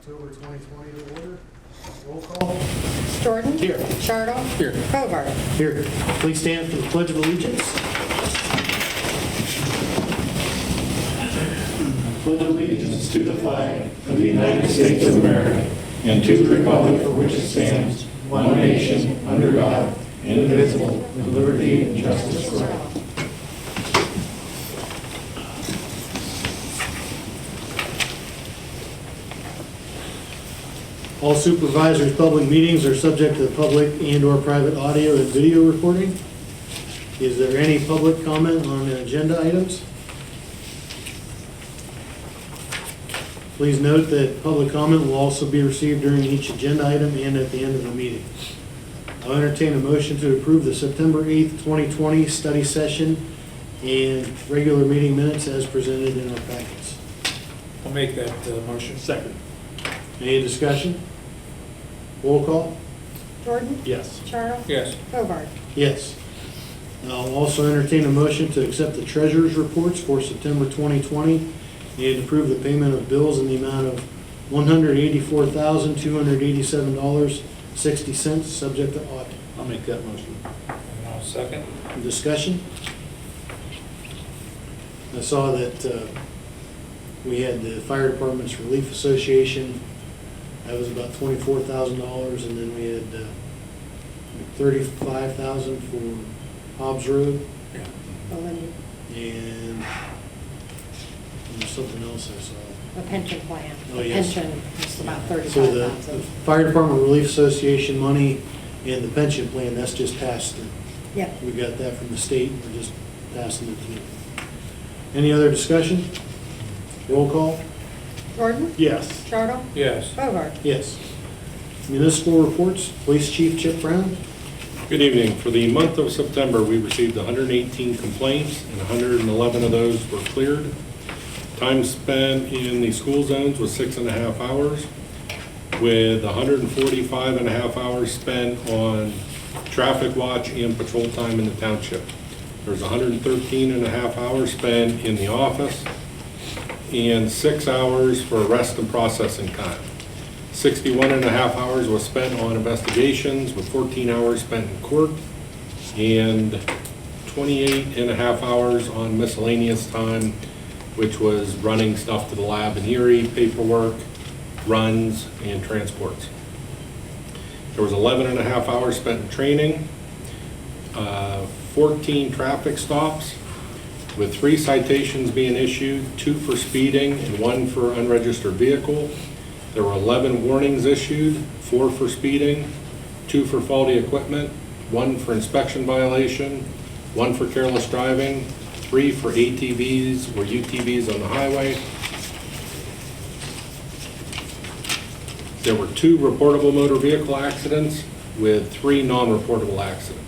October 2020 to order. Roll call. Jordan. Here. Charles. Here. Hobart. Here. Please stand for the Pledge of Allegiance. Pledge allegiance to the flag of the United States of America and to the republic for which it stands, one nation, under God, indivisible, with liberty and justice for all. All supervisors' public meetings are subject to public and/or private audio and video recording. Is there any public comment on the agenda items? Please note that public comment will also be received during each agenda item and at the end of the meeting. I'll entertain a motion to approve the September 8th, 2020 study session and regular meeting minutes as presented in our packets. I'll make that motion. Second. Any discussion? Roll call? Jordan. Yes. Charles. Yes. Hobart. Yes. I'll also entertain a motion to accept the treasurer's reports for September 2020 and approve the payment of bills in the amount of $184,287.60, subject to audit. I'll make that motion. And I'll second. Discussion? I saw that we had the Fire Department's Relief Association. That was about $24,000, and then we had $35,000 for Hobbs Road, Yeah. Belinda. and there's something else I saw. A pension plan. Oh, yes. Pension is about So the 35,000. Fire Department Relief Association money and the pension plan, that's just passed through. Yep. We got that from the state, we're just passing it through. Any other discussion? Roll call? Jordan. Yes. Charles. Yes. Hobart. Yes. Municipal reports, Police Chief Chip Brown. Good evening. For the month of September, we received 118 complaints, and 111 of those were cleared. Time spent in the school zones was 6.5 hours, with 145.5 hours spent on traffic watch and patrol time in the township. There's 113.5 hours spent in the office, and 6 hours for arrest and processing time. 61.5 hours was spent on investigations, with 14 hours spent in court, and 28.5 hours on miscellaneous time, which was running stuff to the lab in Erie, paperwork, runs, and transports. There was 11.5 hours spent in training, 14 traffic stops, with 3 citations being issued, 2 for speeding and 1 for unregistered vehicle. There were 11 warnings issued, 4 for speeding, 2 for faulty equipment, 1 for inspection violation, 1 for careless driving, 3 for ATVs or UTVs on the highway. There were 2 reportable motor vehicle accidents with 3 non-reportable accidents.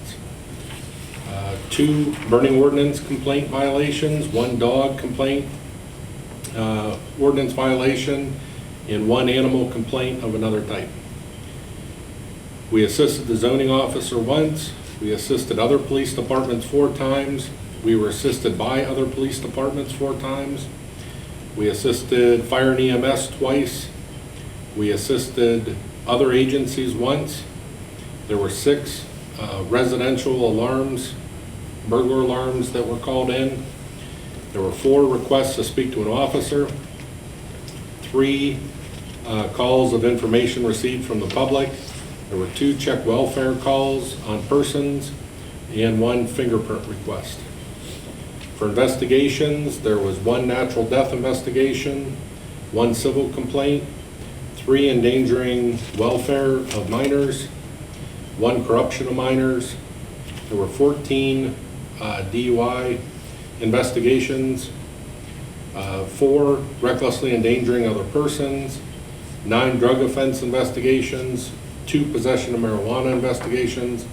2 burning ordinance complaint violations, 1 dog complaint ordinance violation, and 1 animal complaint of another type. We assisted the zoning officer once. We assisted other police departments 4 times. We were assisted by other police departments 4 times. We assisted fire and EMS twice. We assisted other agencies once. There were 6 residential alarms, burglar alarms that were called in. There were 4 requests to speak to an officer, 3 calls of information received from the public. There were 2 check welfare calls on persons and 1 fingerprint request. For investigations, there was 1 natural death investigation, 1 civil complaint, 3 endangering welfare of minors, 1 corruption of minors. There were 14 DUI investigations, 4 recklessly endangering other persons, 9 drug offense investigations, 2 possession of marijuana investigations,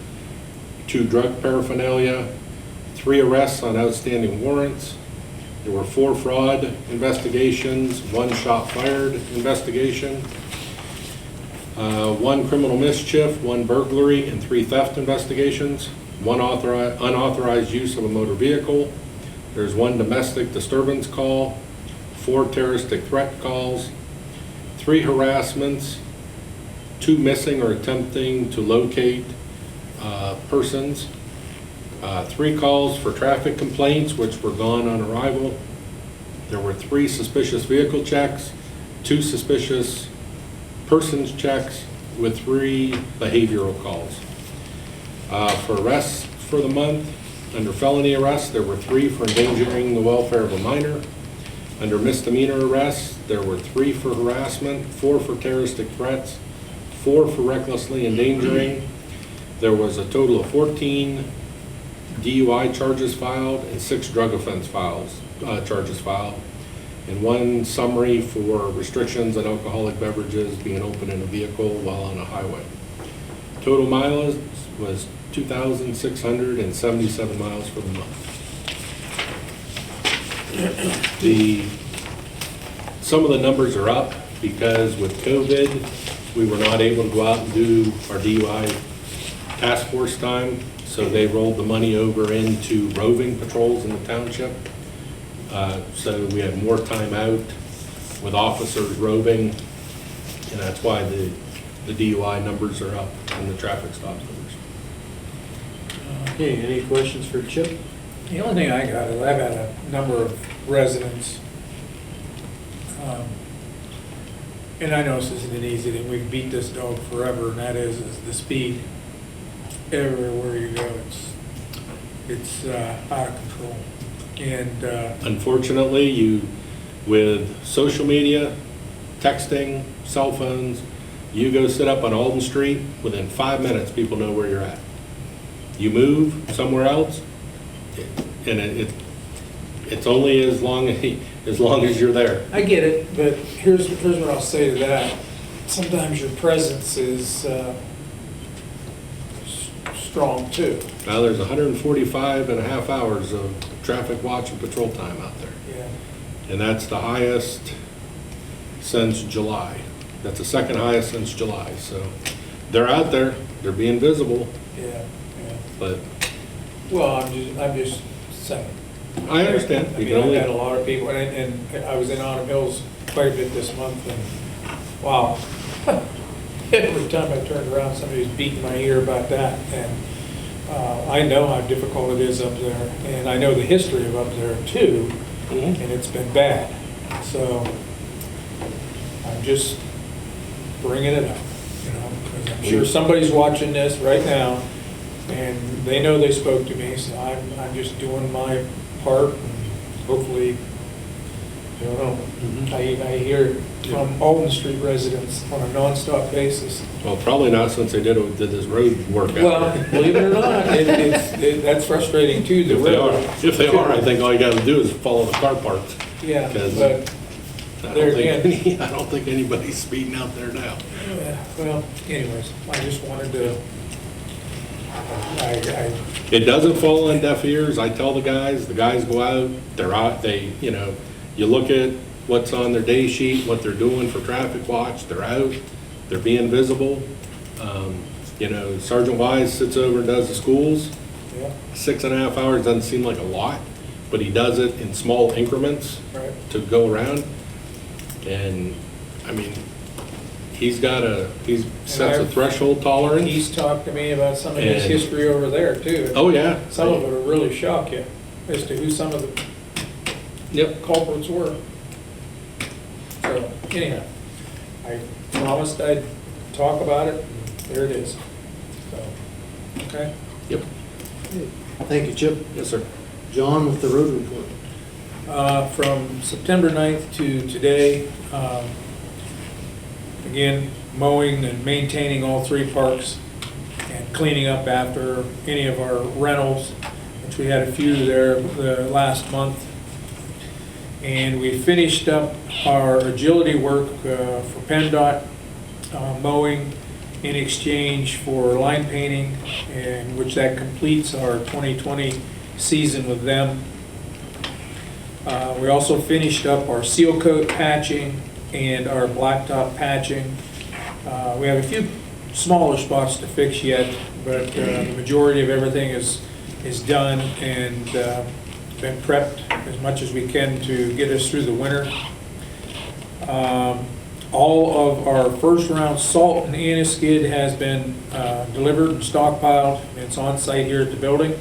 2 drug paraphernalia, 3 arrests on outstanding warrants. There were 4 fraud investigations, 1 shot fired investigation, 1 criminal mischief, 1 burglary, and 3 theft investigations, 1 unauthorized use of a motor vehicle. There's 1 domestic disturbance call, 4 terroristic threat calls, 3 harassments, 2 missing or attempting to locate persons, 3 calls for traffic complaints, which were gone on arrival. There were 3 suspicious vehicle checks, 2 suspicious persons checks, with 3 behavioral calls. For arrests for the month, under felony arrests, there were 3 for endangering the welfare of a minor. Under misdemeanor arrests, there were 3 for harassment, 4 for terroristic threats, 4 for recklessly endangering. There was a total of 14 DUI charges filed and 6 drug offense charges filed, and 1 summary for restrictions on alcoholic beverages being open in a vehicle while on a highway. Total mileage was 2,677 miles for the month. Some of the numbers are up because with COVID, we were not able to go out and do our DUI task force time, so they rolled the money over into roving patrols in the township. So we had more time out with officers roving, and that's why the DUI numbers are up and the traffic stops numbers. Okay, any questions for Chip? The only thing I got is I've had a number of residents, and I know this isn't an easy thing, we've beat this dog forever, and that is the speed. Everywhere you go, it's out of control. And Unfortunately, with social media, texting, cell phones, you go sit up on Alden Street, within 5 minutes, people know where you're at. You move somewhere else, and it's only as long as you're there. I get it, but here's what I'll say to that. Sometimes your presence is strong too. Now, there's 145 and a half hours of traffic watch and patrol time out there. Yeah. And that's the highest since July. That's the second highest since July. So they're out there, they're being visible, Yeah. but Well, I'm just saying. I understand. I mean, I've had a lot of people, and I was in Autumn Hills quite a bit this month, and wow. Every time I turned around, somebody's beating my ear about that, and I know how difficult it is up there, and I know the history of up there too, and it's been bad. So I'm just bringing it up, because I'm sure somebody's watching this right now, and they know they spoke to me, so I'm just doing my part, and hopefully, I don't know, I hear from Alden Street residents on a nonstop basis. Well, probably not since they did this road work out Well, there. believe it or not, that's frustrating too. the road. If they are, I think all you gotta do is follow the car parts. Yeah, 'Cause but, I there don't think anybody's speeding out there now. well, anyways, I just wanted to, It doesn't fall on deaf ears. I tell the guys go out, they're out, you look at what's on their day sheet, what they're doing for traffic watch, they're out, they're being visible. Sergeant Wise sits over and does the schools. yeah, 6.5 hours doesn't seem like a lot, but he does it in small increments right. to go around. And, I mean, he sets a threshold tolerance. He's talked to me about some of his And- history over there too. Oh, yeah. Some of it will really shock you as to who some of the Yep. culprits were. So, anyhow, I promised I'd talk about it, and there it is. So, okay. Yep. Thank you, Chip. Yes, sir. John with the road report. From September 9th to today, again, mowing and maintaining all 3 parks and cleaning up after any of our rentals, which we had a few there the last month. And we finished up our agility work for PennDOT mowing in exchange for line painting, and which that completes our 2020 season with them. We also finished up our seal coat patching and our blacktop patching. We have a few smaller spots to fix yet, but the majority of everything is done and been prepped as much as we can to get us through the winter. All of our first round salt and anti-skid has been delivered and stockpiled. It's on site here at the building.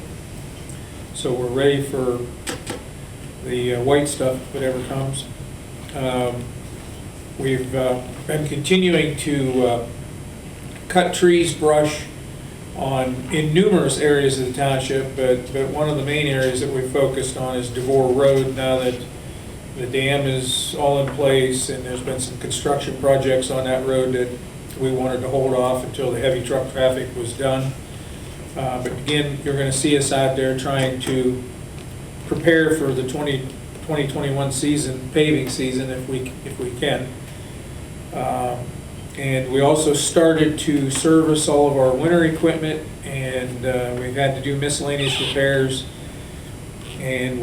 So we're ready for the white stuff, whatever comes. We've been continuing to cut trees, brush in numerous areas of the township, but one of the main areas that we've focused on is DeVore Road now that the dam is all in place and there's been some construction projects on that road that we wanted to hold off until the heavy truck traffic was done. But again, you're going to see us out there trying to prepare for the 2021 season, paving season, if we can. And we also started to service all of our winter equipment, and we've had to do miscellaneous repairs. And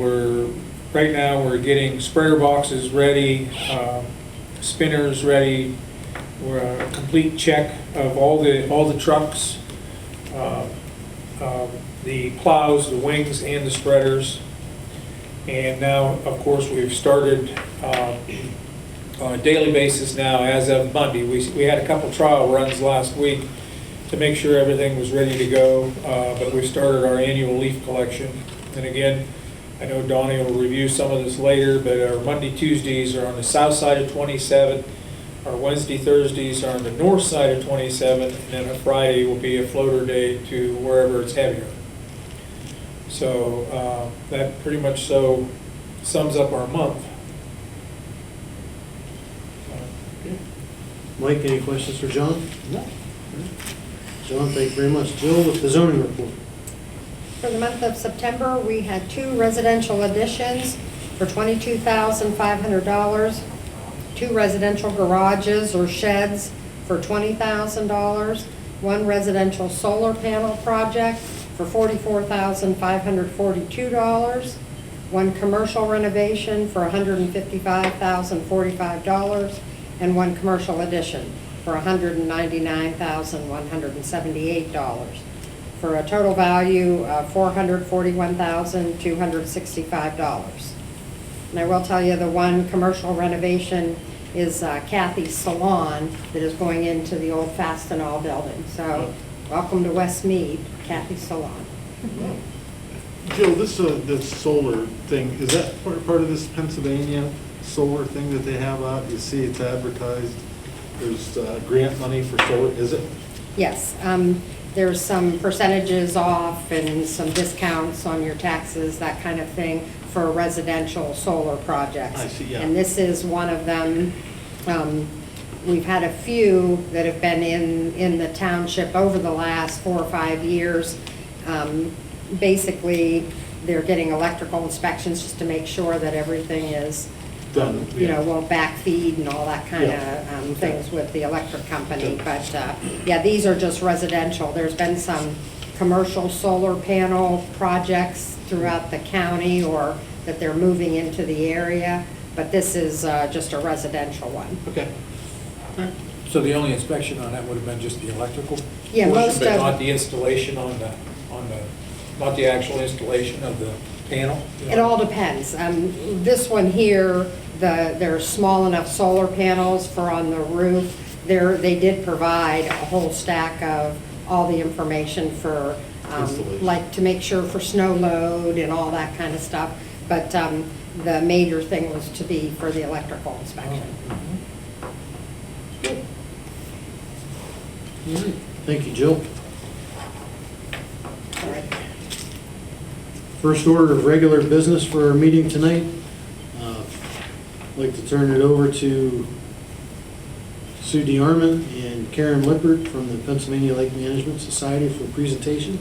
right now we're getting sprayer boxes ready, spinners ready. We're a complete check of all the trucks, the plows, the wings, and the spreaders. And now, of course, we've started on a daily basis now as of Monday. We had a couple trial runs last week to make sure everything was ready to go, but we've started our annual leaf collection. And again, I know Donnie will review some of this later, but our Monday, Tuesdays are on the south side of 27. Our Wednesday, Thursdays are on the north side of 27, and then a Friday will be a floater day to wherever it's heavier. So that pretty much so sums up our month. Mike, any questions for John? No. John, thank you very much. Jill, with the zoning report. For the month of September, we had 2 residential additions for $22,500, 2 residential garages or sheds for $20,000, 1 residential solar panel project for $44,542, 1 commercial renovation for $155,045, and 1 commercial addition for $199,178, for a total value of $441,265. And I will tell you, the 1 commercial renovation is Kathy's Salon that is going into the old Fastenal building. So welcome to West Mead, Kathy's Salon. Jill, this solar thing, is that part of this Pennsylvania solar thing that they have out? You see it's advertised, there's grant money for solar, is it? Yes, there's some percentages off and some discounts on your taxes, that kind of thing, for residential solar projects. I see, yeah. And this is one of them. We've had a few that have been in the township over the last 4 or 5 years. Basically, they're getting electrical inspections just to make sure that everything is Done. won't backfeed and all that kind of things with the electric company. But yeah, these are just residential. There's been some commercial solar panel projects throughout the county or that they're moving into the area, but this is just a residential one. Okay. So the only inspection on that would have been just the electrical Yeah, portion, most but of- not the installation not the actual installation of the panel? It all depends. This one here, they're small enough solar panels for on the roof. They did provide a whole stack of all the information for, Installation. like to make sure for snow load and all that kind of stuff. But the major thing was to be for the electrical inspection. Thank you, Jill. All right. First order of regular business for our meeting tonight. I'd like to turn it over to Sue DeArmond and Karen Lippert from the Pennsylvania Lake Management Society for a presentation.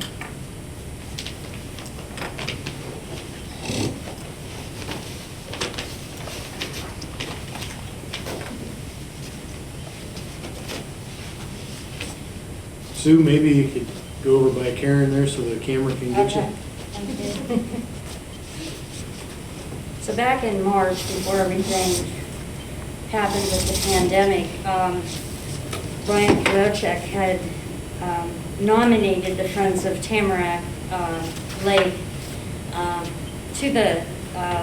Sue, maybe you could go over by Karen there so the camera can get you. Okay. Thank you. So back in March, before everything happened with the pandemic, Brian Karochek had nominated the Friends of Tamarack Lake to the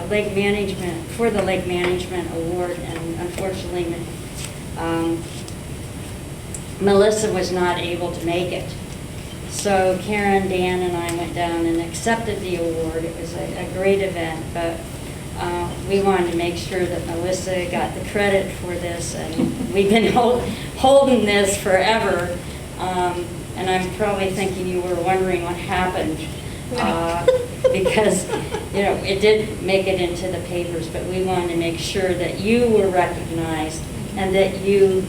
Lake Management, for the Lake Management Award, and unfortunately Melissa was not able to make it. So Karen, Dan, and I went down and accepted the award. It was a great event, but we wanted to make sure that Melissa got the credit for this, and we've been holding this forever. And I'm probably thinking you were wondering what happened, because, you know, it did make it into the papers, but we wanted to make sure that you were recognized and that you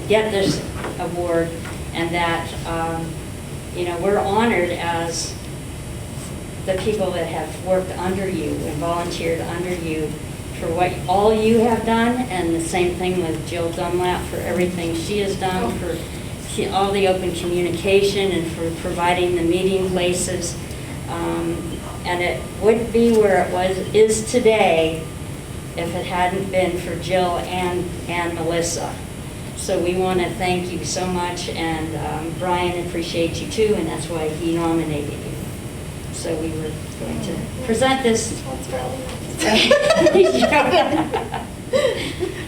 get this award, and that, you know, we're honored as the people that have worked under you and volunteered under you for what all you have done, and the same thing with Jill Dunlap for everything she has done, for all the open communication and for providing the meeting places. And it wouldn't be where it is today if it hadn't been for Jill and Melissa. So we want to thank you so much, and Brian appreciates you too, and that's why he nominated you. So we were going to present this. That's really nice.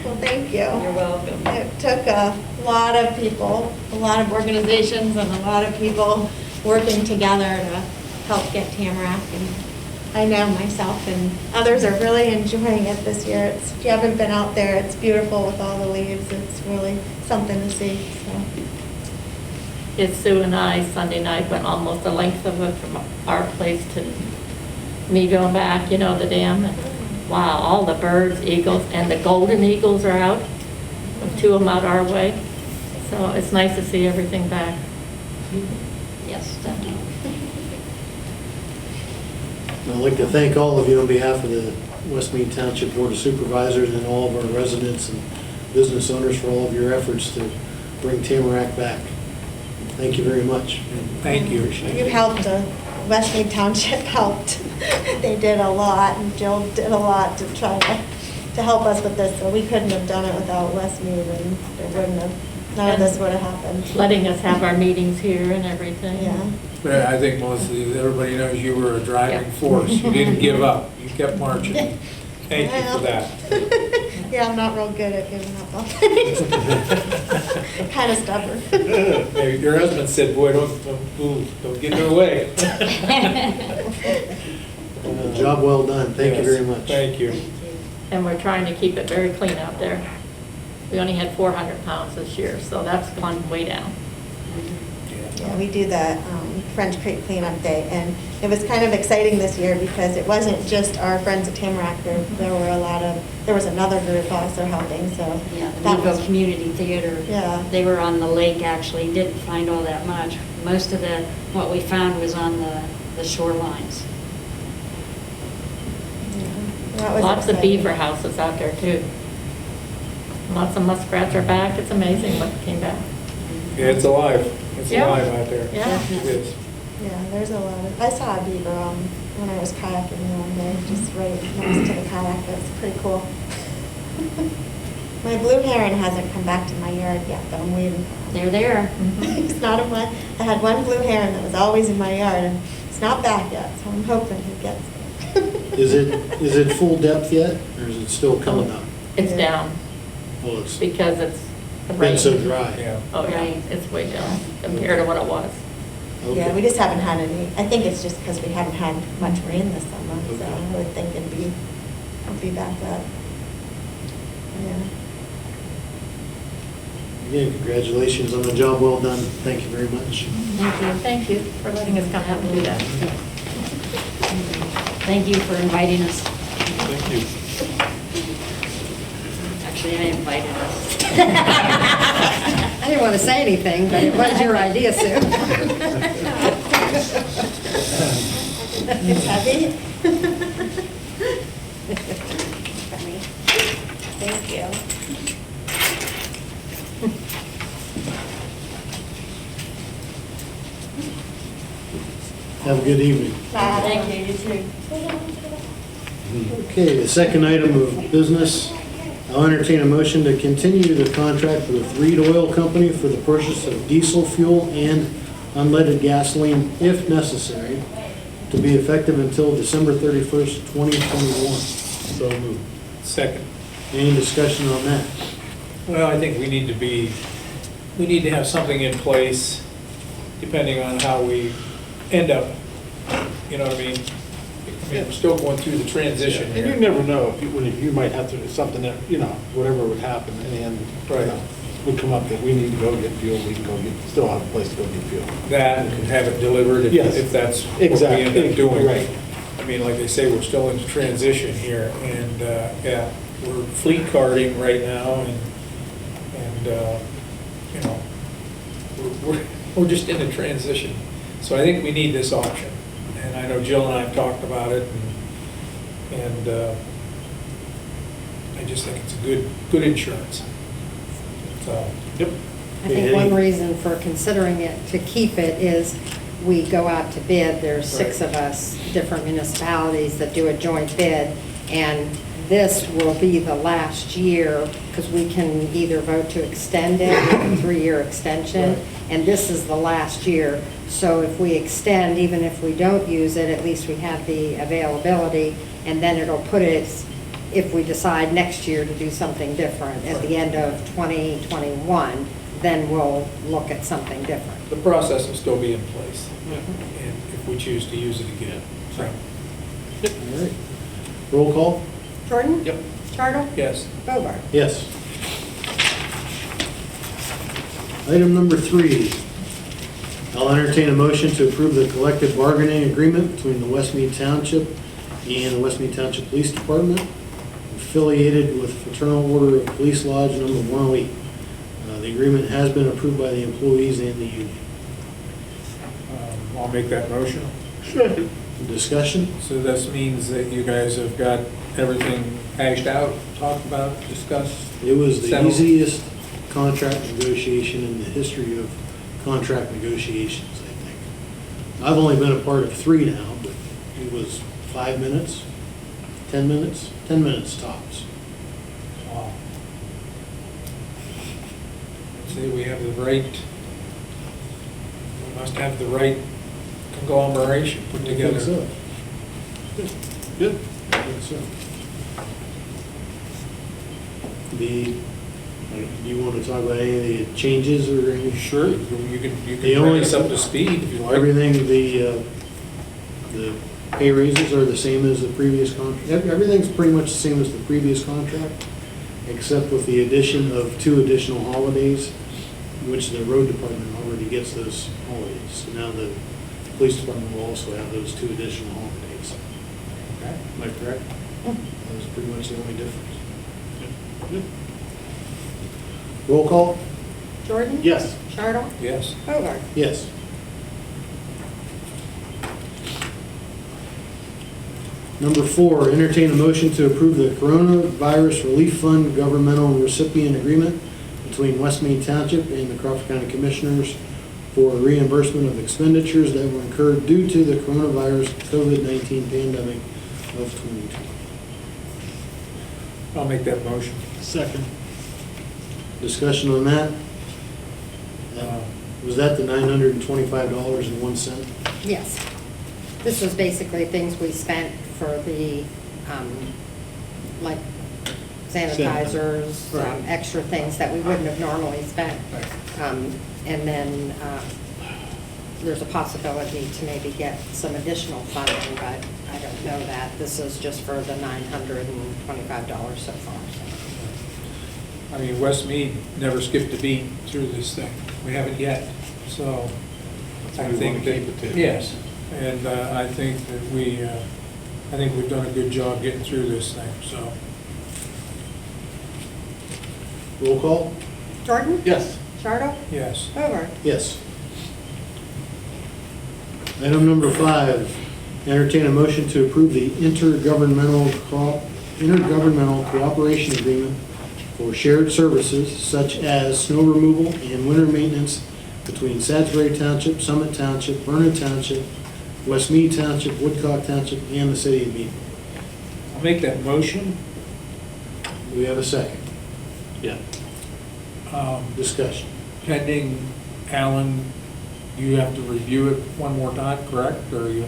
Well, thank you. You're welcome. It took a lot of people, a lot of organizations, and a lot of people working together to help get Tamarack. And I know myself and others are really enjoying it this year. If you haven't been out there, it's beautiful with all the leaves. It's really something to see. So. It's Sue and I, Sunday night, went almost the length of it from our place to Meadville and back, you know, the dam. And wow, all the birds, eagles, and the golden eagles are out. Two of them out our way. So it's nice to see everything back. Yes, definitely. I'd like to thank all of you on behalf of the West Mead Township Board of Supervisors and all of our residents and business owners for all of your efforts to bring Tamarack back. Thank you very much. Thank you. You helped, West Mead Township helped. They did a lot, and Jill did a lot to try to help us with this. So we couldn't have done it without West Mead, and there wouldn't have, none of this would have happened. Letting us have our meetings here and everything. Yeah. But I think, Melissa, everybody knows you were a driving force. You didn't give up. You kept marching. Thank you for that. Yeah, I'm not real good at giving up on things. Kind of stubborn. Maybe your husband said, boy, don't get in her way. Job well done. Thank you very much. Thank you. And we're trying to keep it very clean out there. We only had 400 pounds this year, so that's gone way down. Yeah, we do the French Creek Cleanup Day, and it was kind of exciting this year because it wasn't just our friends at Tamarack. There was another group also helping, so. Yeah, the that Meadville was- Community Theater. Yeah. They were on the lake, actually, didn't find all that much. Most of what we found was on the shorelines. Yeah, that was Lots of exciting. beaver houses out there too. Lots of muskrats are back. It's amazing what came back. Yeah, it's alive. It's Yeah. alive out there. Yeah. It is. Yeah, there's a lot of, I saw a beaver when I was kayaking one day, just right next to the kayak. It was pretty cool. My blue heron hasn't come back to my yard yet, but I'm waiting for him. They're there. It's not in my, I had one blue heron that was always in my yard, and it's not back yet, so I'm hoping he gets there. Is it full depth yet, or is it still coming up? It's Yeah. down Oh, it's because it's the been rain. so dry. Yeah. Oh, yeah, Right. it's way down compared to what it was. Yeah, Okay. we just haven't had any, I think it's just because we haven't had much rain this summer, so Okay. I would think it'd be back up. Yeah. Again, congratulations on the job well done. Thank you very much. Thank you. Thank you for letting us come out and do that. Thank you for inviting us. Thank you. Actually, I invited us. I didn't want to say anything, but it was your idea, Sue. It's heavy. Funny. Thank you. Have a good evening. Thank you, you too. Okay, the second item of business, I'll entertain a motion to continue the contract with Reed Oil Company for the purchase of diesel fuel and unleaded gasoline if necessary, to be effective until December 31st, 2021. So moved. Second. Any discussion on that? Well, I think we need to have something in place depending on how we end up, you know what I mean? I mean, we're still going through the transition And you here. never know, if you might have to, something that, whatever would happen, and, Right. would come up that we need to go get fuel, we can still have a place to go get fuel. That and have it delivered Yes. if that's what we Exactly. end up doing. Right. I mean, like they say, we're still in transition here, and, yeah, we're fleet carding right now, and, you know, we're just in a transition. So I think we need this option, and I know Jill and I have talked about it, and I just think it's a good insurance. So, Yep. I think one reason for considering it, to keep it, is we go out to bid, there's 6 of us, different municipalities that do a joint bid, and this will be the last year, because we can either vote to extend it, with a 3-year extension, and this is the last year. So if we extend, even if we don't use it, at least we have the availability, and then it'll put it, if we decide next year to do something different at the end of 2021, then we'll look at something different. the process will still be in place, and if we choose to use it again. So, All right. Roll call? Jordan? Yep. Chartle? yes. Bogart? Yes. Item number 3, I'll entertain a motion to approve the collective bargaining agreement between the West Mead Township and the West Mead Township Police Department, affiliated with Fraternal Order of Police Lodge number 108. The agreement has been approved by the employees and the union. I'll make that motion. Discussion? So this means that you guys have got everything hashed out, talked about, discussed? It was the Settled. easiest contract negotiation in the history of contract negotiations, I think. I've only been a part of 3 now, but it was 5 minutes, 10 minutes, 10 minutes tops. Wow. See, we have the right, we must have the right conglomeration put I together. think so. Good. I think so. Do you want to talk about any of the changes or any? Sure, you can The bring only- us up to speed if you like. Everything, the pay raises are the same as the previous contract. Everything's pretty much the same as the previous contract, except with the addition of 2 additional holidays, which the road department already gets those holidays. So now the police department will also have those 2 additional holidays. Okay. Am I correct? That was pretty much the only difference. Roll call? Jordan? Yes. Chartle? Yes. Bogart? Yes. Number 4, entertain a motion to approve the Coronavirus Relief Fund Governmental Recipient Agreement between West Mead Township and the Crawford County Commissioners for reimbursement of expenditures that were incurred due to the coronavirus COVID-19 pandemic of 2020. I'll make that motion. Second. Discussion on that? Was that the $925.01? Yes. This was basically things we spent for the, like sanitizers, Right. extra things that we wouldn't have normally spent. And then there's a possibility to maybe get some additional funding, but I don't know that. This is just for the $925 so far. I mean, West Mead never skipped a beat through this thing. We haven't yet, so why I we think wanna that, keep it too. yes. And I think that I think we've done a good job getting through this thing, so. Roll call? Jordan? Yes. Chartle? Yes. Bogart? Yes. Item number 5, entertain a motion to approve the intergovernmental cooperation agreement for shared services such as snow removal and winter maintenance between Salisbury Township, Summit Township, Vernon Township, West Mead Township, Woodcock Township, and the city of Meadville. I'll make that motion. Do we have a second? Yeah. Discussion. Pending, Alan, you have to review it one more time, correct? Or you?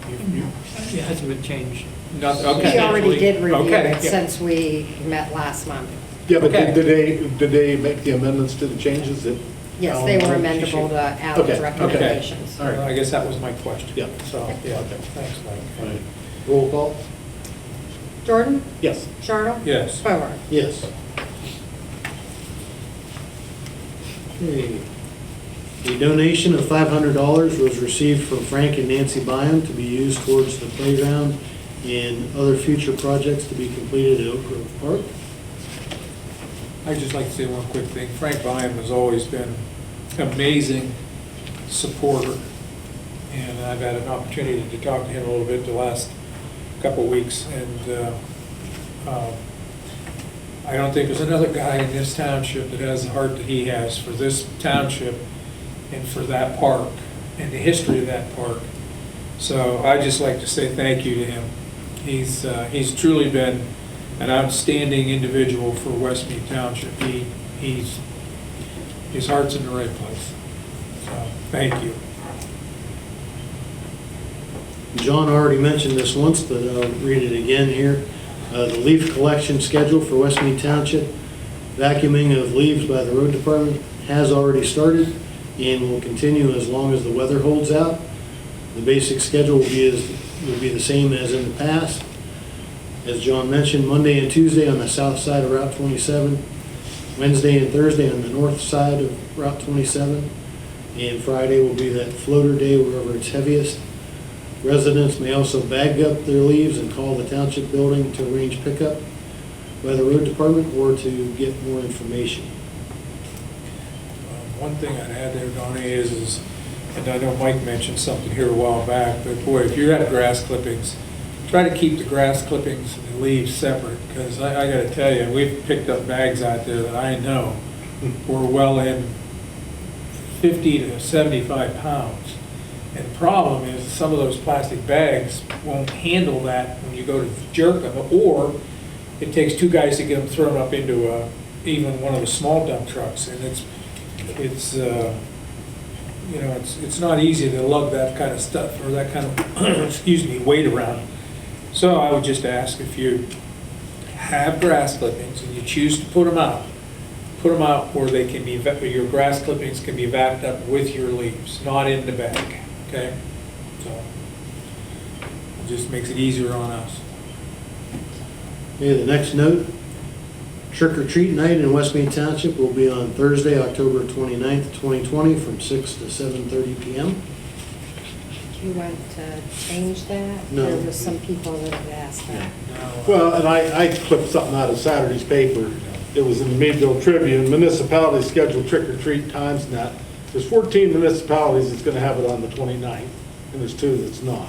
It hasn't been changed. Nothing, okay. He already did review Okay, it yeah. since we met last month. Yeah, but Okay. did they make the amendments to the changes that? Yes, they were Alan- amendable to Okay, Alan's okay. recommendations. All right. I guess that was my question. Yeah. So, yeah, Okay. thanks, Mike. Right. Roll call? Jordan? Yes. Charles? Yes. Bower? Yes. Okay. A donation of $500 was received from Frank and Nancy Byam to be used towards the playground and other future projects to be completed at Oak Grove Park. I'd just like to say one quick thing. Frank Byam has always been an amazing supporter, and I've had an opportunity to talk to him a little bit the last couple of weeks, and I don't think there's another guy in this township that has the heart that he has for this township and for that park and the history of that park. So I'd just like to say thank you to him. He's truly been an outstanding individual for West Mead Township. His heart's in the right place. So, thank you. John already mentioned this once, but I'll read it again here. The leaf collection schedule for West Mead Township, vacuuming of leaves by the road department has already started and will continue as long as the weather holds out. The basic schedule will be the same as in the past. As John mentioned, Monday and Tuesday on the south side of Route 27, Wednesday and Thursday on the north side of Route 27, and Friday will be that floater day wherever it's heaviest. Residents may also bag up their leaves and call the township building to arrange pickup by the road department or to get more information. One thing I'd add there, Donnie, is, and I know Mike mentioned something here a while back, but boy, if you're at grass clippings, try to keep the grass clippings and the leaves separate, because I gotta tell you, we've picked up bags out there that I know were well in 50 to 75 pounds. And the problem is, some of those plastic bags won't handle that when you go to jerk them, or it takes two guys to get them thrown up into even one of the small dump trucks, and it's not easy to lug that kind of stuff, or that kind of, weight around. So I would just ask, if you have grass clippings and you choose to put them out where they can be, your grass clippings can be vacked up with your leaves, not in the bag, okay? So it just makes it easier on us. Okay, the next note, trick or treat night in West Mead Township will be on Thursday, October 29th, 2020 from 6 to 7:30 p.m. You want to change that? No. There was some people that had asked that. Well, and I clipped something out of Saturday's paper. It was in the Meadville Tribune. Municipalities schedule trick or treat times and that. There's 14 municipalities that's going to have it on the 29th, and there's 2 that's not.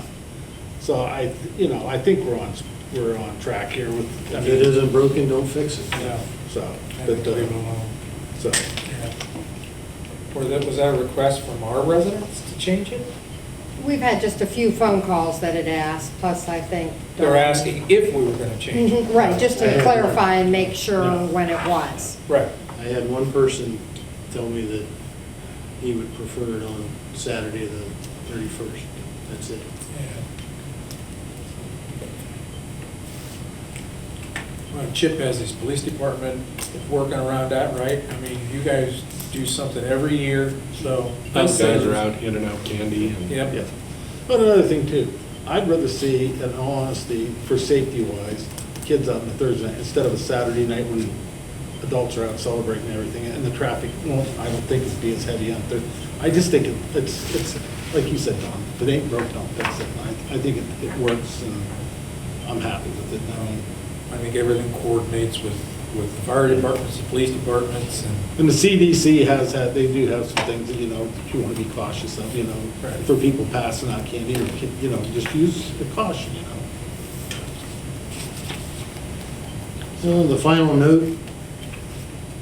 So I think we're on track here with. If it isn't broken, don't fix it. Yeah. So, I but, think leave it alone. so, Yeah. Was that a request from our residents to change it? We've had just a few phone calls that had asked, plus I think. They're asking if we were gonna change it. Mhm, Right, just to I- clarify and make sure Yeah. when it was. Right. I had one person tell me that he would prefer it on Saturday, the 31st. That's it. Well, Chip has his police department working around that, right? I mean, you guys do something every year, so. Those guys are out handing out candy and. yeah. Yep. But another thing too, I'd rather see, in all honesty, for safety wise, kids out on a Thursday night instead of a Saturday night when adults are out celebrating and everything, and the traffic won't, I don't think it'd be as heavy on Thursday. I just think it's, like you said, Don, if it ain't broke, don't fix it. I think it works, and I'm happy with it. I mean, I think everything coordinates with the fire departments, the police departments, and the CDC they do have some things that, if you want to be cautious of, Right. for people passing out candy, or, just use the caution, So the final note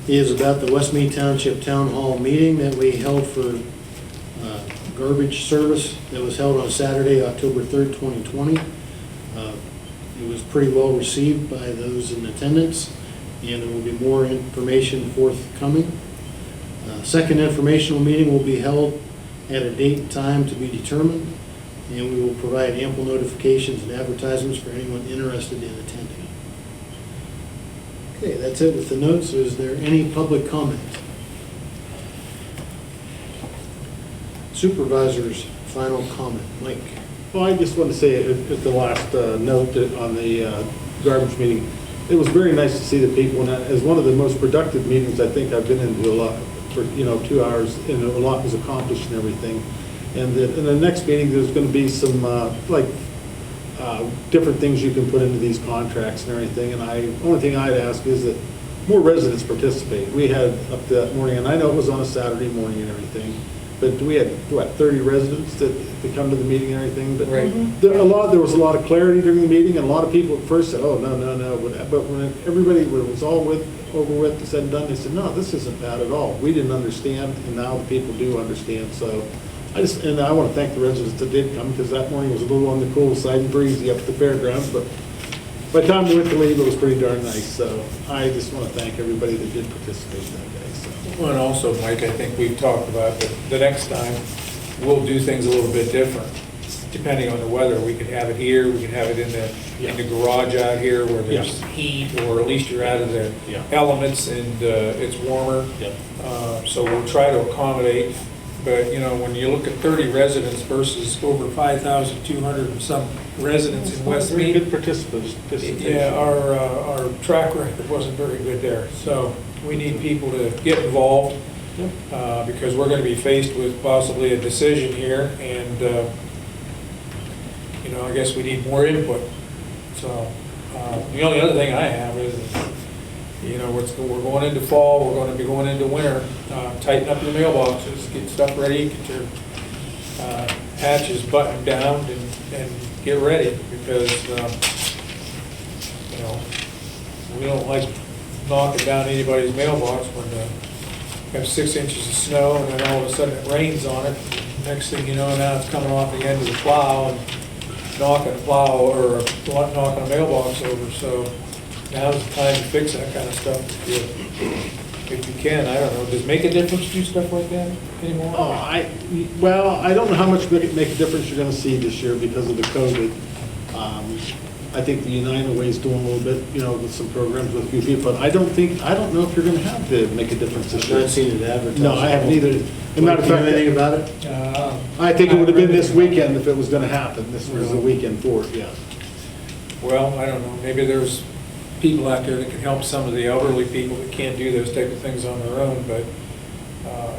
is about the West Mead Township Town Hall meeting that we held for garbage service that was held on Saturday, October 3rd, 2020. It was pretty well received by those in attendance, and there will be more information forthcoming. Second informational meeting will be held at a date and time to be determined, and we will provide ample notifications and advertisements for anyone interested in attending. Okay, that's it with the notes. Is there any public comment? Supervisors, final comment. Mike? Well, I just want to say at the last note on the garbage meeting, it was very nice to see the people, and as one of the most productive meetings I think I've been into a lot, for, 2 hours, and a lot was accomplished and everything. And in the next meeting, there's going to be some, different things you can put into these contracts and everything, and only thing I'd ask is that more residents participate. We had up that morning, and I know it was on a Saturday morning and everything, but we had, 30 residents that come to the meeting and everything, but Right. there was a lot of clarity during the meeting, and a lot of people at first said, oh, no, but when everybody, when it was all over with, and said and done, they said, no, this isn't bad at all. We didn't understand, and now the people do understand, so I want to thank the residents that did come, because that morning was a little on the cool side and breezy up at the fairgrounds, but by the time we went to leave, it was pretty darn nice, so I just want to thank everybody that did participate that day, so. Well, and also, Mike, I think we've talked about that the next time, we'll do things a little bit different, depending on the weather. We could have it here, we could have it in the garage out here where there's heat, or at least you're out of the elements and it's warmer. So we'll try to accommodate, but when you look at 30 residents versus over 5,200 and some residents in West Very Mead. good participation. Yeah, our track record wasn't very good there. So we need people to get involved because we're going to be faced with possibly a decision here, and I guess we need more input. So the only other thing I have is, we're going into fall, we're going to be going into winter. Tighten up your mailboxes, get stuff ready, get your hatches buttoned down, and get ready, because we don't like knocking down anybody's mailbox when you have 6 inches of snow and then all of a sudden it rains on it. Next thing you know, now it's coming off the end of the plow and knocking a plow or knocking a mailbox over. So now's the time to fix that kind of stuff if you can. I don't know, does it make a difference to do stuff like that anymore? Oh, I don't know how much make a difference you're gonna see this year because of the COVID. I think the United Way is doing a little bit, with some programs with a few people, but I don't know if you're gonna have to make a difference this I've year. not seen it advertised. No, I haven't either. As a matter of Do you know fact, anything about it? I think it would have been this weekend if it was gonna happen. This was the weekend for it, yeah. Well, I don't know, maybe there's people out there that can help some of the elderly people that can't do those type of things on their own, but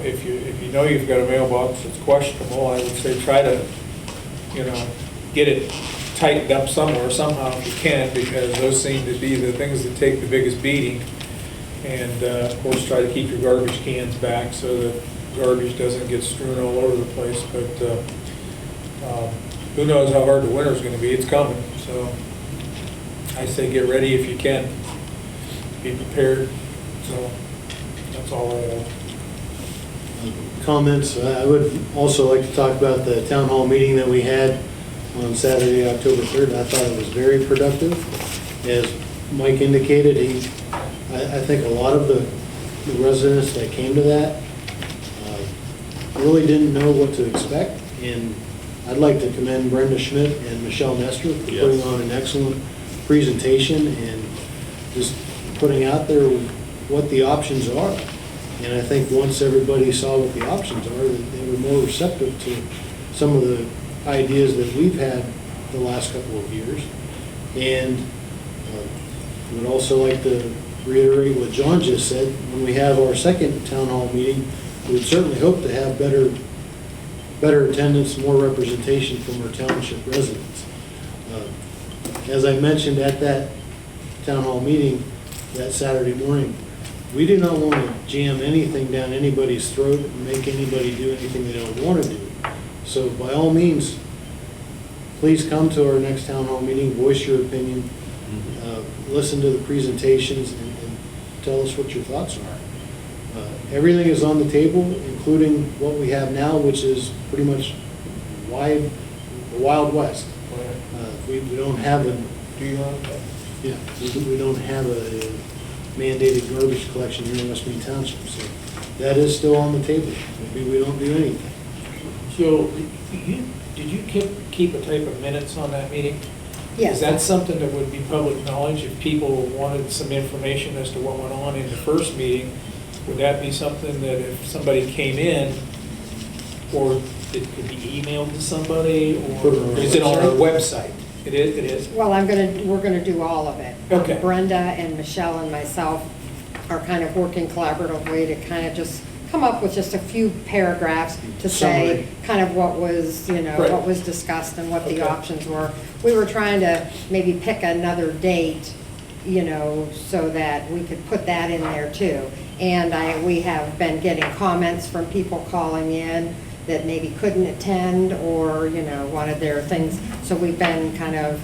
if you know you've got a mailbox that's questionable, I would say try to, get it tightened up somewhere, somehow if you can, because those seem to be the things that take the biggest beating. And of course, try to keep your garbage cans back so that garbage doesn't get strewn all over the place, but who knows how hard the winter's gonna be, it's coming, so I say get ready if you can, be prepared, so that's all I have. Comments? I would also like to talk about the town hall meeting that we had on Saturday, October 3rd. I thought it was very productive. As Mike indicated, I think a lot of the residents that came to that really didn't know what to expect, and I'd like to commend Brenda Schmidt and Michelle Nestor for putting on an excellent presentation and just putting out there what the options are. And I think once everybody saw what the options are, they were more receptive to some of the ideas that we've had the last couple of years. And I would also like to reiterate what John just said. When we have our second town hall meeting, we would certainly hope to have better attendance, more representation from our township residents. As I mentioned at that town hall meeting that Saturday morning, we do not want to jam anything down anybody's throat and make anybody do anything they don't want to do. So by all means, please come to our next town hall meeting, voice your opinion, listen to the presentations, and tell us what your thoughts are. Everything is on the table, including what we have now, which is pretty much the Wild West. We don't have a, we don't have a mandated garbage collection here in West Mead Township, so that is still on the table. Maybe we don't do anything. So, did you keep a type of minutes on that meeting? Yes. Is that something that would be public knowledge if people wanted some information as to what went on in the first meeting? Would that be something that if somebody came in, or it could be emailed to somebody, Put it or on our is it on our website? It is? Well, we're gonna do all of it. Okay. Brenda and Michelle and myself are kind of working collaboratively to kind of just come up with just a few paragraphs to say Summary. kind of what was, Right. what was discussed and what the Okay. options were. We were trying to maybe pick another date, so that we could put that in there too. And we have been getting comments from people calling in that maybe couldn't attend or, wanted their things. So we've been kind of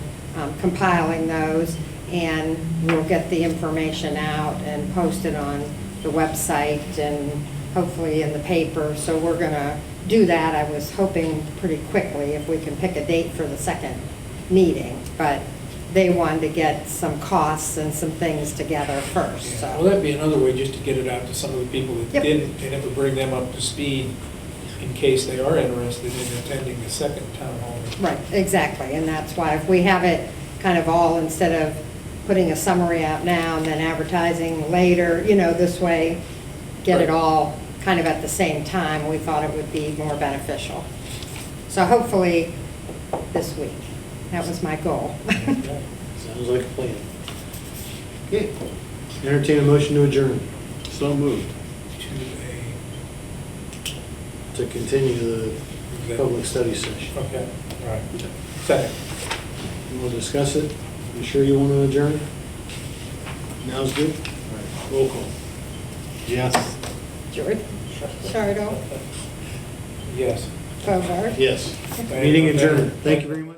compiling those, and we'll get the information out and post it on the website and hopefully in the paper. So we're gonna do that. I was hoping pretty quickly if we can pick a date for the second meeting, but they wanted to get some costs and some things together first, Well, so. that'd be another way just to get it out to some of the people that Yep. didn't, and it would bring them up to speed in case they are interested in attending the second town hall. Right, exactly, and that's why if we have it kind of all, instead of putting a summary out now and then advertising later, this way, get it Right. all kind of at the same time, we thought it would be more beneficial. So hopefully this week, that was my goal. Sounds like a plan. Okay. Entertain a motion to adjourn, So moved. To to continue the public study session. okay, all right. Second. We'll discuss it. You sure you want to adjourn? Now's good? All right, roll call. Yes. George? Shardo? Yes. Bogart? Yes. Meeting adjourned. Thank you very much.